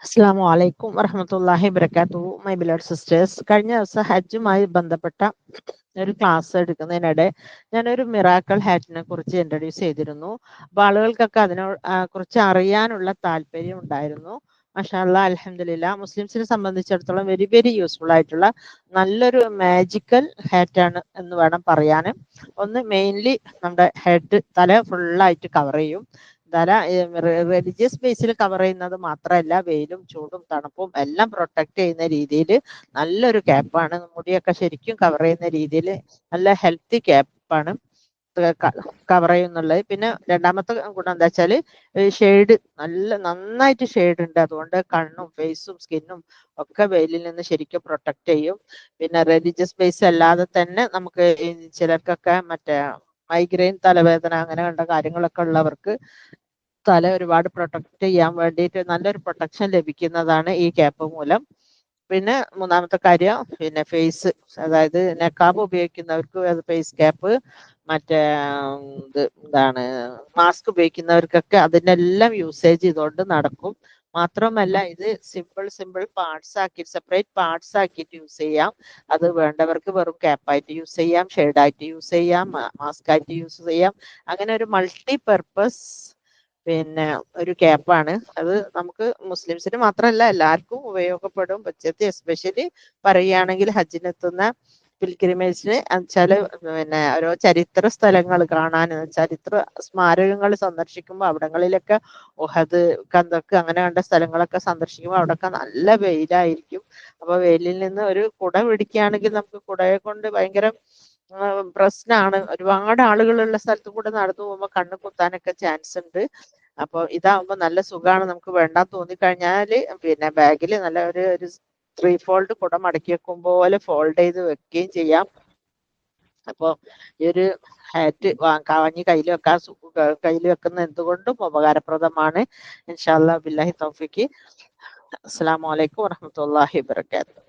അസ്സലാമു അലൈക്കും വറഹ്മത്തുള്ളാഹി വബറകാതുഹു മൈ ബിലഡ് സിസ്റ്റേഴ്സ്. കഴിഞ്ഞ ദിവസം ഹജ്ജുമായി ബന്ധപ്പെട്ട ഒരു ക്ലാസ് എടുക്കുന്നതിനിടെ ഞാനൊരു മിറാക്കിൾ ഹാറ്റിനെ കുറിച്ച് ഇൻട്രൊഡ്യൂസ് ചെയ്തിരുന്നു. അപ്പോൾ ആളുകൾക്കൊക്കെ കുറിച്ച് അറിയാനുള്ള താല്പര്യം ഉണ്ടായിരുന്നു. മാഷാ അല്ലാ, അൽഹംദുലില്ലാ, മുസ്ലിംസിനെ സംബന്ധിച്ചിടത്തോളം വെരി വെരി യൂസ്ഫുൾ ആയിട്ടുള്ള നല്ലൊരു മാജിക്കൽ ഹാറ്റാണ് എന്ന് വേണം പറയാൻ. ഒന്ന് മെയിൻലി നമ്മുടെ ഹെഡ്, തല ഫുള്ളായിട്ട് കവർ ചെയ്യും. തല റിലീജിയസ് ബേസിൽ കവർ ചെയ്യുന്നത് മാത്രമല്ല, വെയിലും ചൂടും തണുപ്പും എല്ലാം പ്രൊട്ടക്ട് ചെയ്യുന്ന രീതിയിൽ നല്ലൊരു ക്യാപ്പാണ്. മുടിയൊക്കെ ശരിക്കും കവർ ചെയ്യുന്ന രീതിയിൽ നല്ല ഹെൽത്തി ക്യാപ്പാണ് കവർ ചെയ്യുന്നുള്ളത്. പിന്നെ രണ്ടാമത്തെ ഗുണം എന്താ വെച്ചാൽ ഷെയ്ഡ് നന്നായിട്ട് ഷെയ്ഡ് ഉണ്ട്. അതുകൊണ്ട് കണ്ണും ഫേസും സ്കിന്നും ഒക്കെ വെയിലിൽ നിന്ന് ശരിക്കും പ്രൊട്ടക്ട് ചെയ്യും. പിന്നെ റിലീജിയസ് ബേസ് അല്ലാതെ തന്നെ നമുക്ക് ചിലർക്കൊക്കെ മറ്റേ മൈഗ്രെയിൻ, തലവേദന അങ്ങനെ കണ്ട കാര്യങ്ങളൊക്കെ ഉള്ളവർക്ക് തല ഒരുപാട് പ്രൊട്ടക്ട് ചെയ്യാൻ വേണ്ടിയിട്ട് നല്ലൊരു പ്രൊട്ടക്ഷൻ ലഭിക്കുന്നതാണ് ഈ ക്യാപ്പ് മൂലം. പിന്നെ മൂന്നാമത്തെ കാര്യം, പിന്നെ ഫേസ്, അതായത് നെക്കാബ് ഉപയോഗിക്കുന്നവർക്ക് ഫേസ് ക്യാപ്പ്, മറ്റേ എന്താണ് മാസ്ക് ഉപയോഗിക്കുന്നവർക്കൊക്കെ അതിനെല്ലാം യൂസേജ് ഇതുകൊണ്ട് നടക്കും. മാത്രമല്ല, ഇത് സിമ്പിൾ പാർട്സ് ആക്കി, സെപ്പറേറ്റ് പാർട്സ് ആക്കിയിട്ട് യൂസ് ചെയ്യാം. അത് വേണ്ടവർക്ക് വെറും ക്യാപ്പായിട്ട് യൂസ് ചെയ്യാം, ഷെയ്ഡായിട്ട് യൂസ് ചെയ്യാം, മാസ്ക് ആയിട്ട് യൂസ് ചെയ്യാം. അങ്ങനെ ഒരു മൾട്ടി പർപ്പസ് പിന്നെ ഒരു ക്യാപ്പാണ് അത്. നമുക്ക് മുസ്ലിംസിന് മാത്രമല്ല എല്ലാവർക്കും ഉപയോഗപ്പെടും. എസ്പെഷ്യലി പറയുകയാണെങ്കിൽ ഹജ്ജിനെത്തുന്ന പിൽഗ്രിമേജിന് വെച്ചാൽ പിന്നെ ഓരോ ചരിത്ര സ്ഥലങ്ങൾ കാണാൻ, ചരിത്ര സ്മാരകങ്ങൾ സന്ദർശിക്കുമ്പോൾ അവിടങ്ങളിലൊക്കെ ഉഹദ്, കന്തക്ക് അങ്ങനെ കണ്ട സ്ഥലങ്ങളൊക്കെ സന്ദർശിക്കുമ്പോൾ അവിടെയൊക്കെ നല്ല വെയിലായിരിക്കും. അപ്പോൾ വെയിലിൽ നിന്ന് ഒരു കുട പിടിക്കുകയാണെങ്കിൽ നമുക്ക് കുടയെ കൊണ്ട് ഭയങ്കര പ്രശ്നമാണ്. ഒരുപാട് ആളുകളുള്ള സ്ഥലത്ത് കൂടെ നടന്നു പോകുമ്പോൾ കണ്ണ് കുത്താനൊക്കെ ചാൻസ് ഉണ്ട്. അപ്പോൾ ഇതാവുമ്പോൾ നല്ല സുഖമാണ്. നമുക്ക് വേണ്ടാൻ തോന്നിക്കഴിഞ്ഞാൽ പിന്നെ ബാഗിൽ നല്ല ഒരു 3 ഫോൾഡ് കുട മടക്കി വെക്കും പോലെ ഫോൾഡ് ചെയ്ത് വെക്കുകയും ചെയ്യാം. അപ്പോൾ ഈ ഒരു ഹാറ്റ് വാങ്ങി കയ്യിൽ വെക്കുന്ന എന്തുകൊണ്ടും ഉപകാരപ്രദമാണ്. ഇൻഷാ അല്ലാ, ബില്ലാഹി തൗഫീഖ്. അസ്സലാമു അലൈക്കും വറഹ്മത്തുള്ളാഹി വബറകാതുഹു.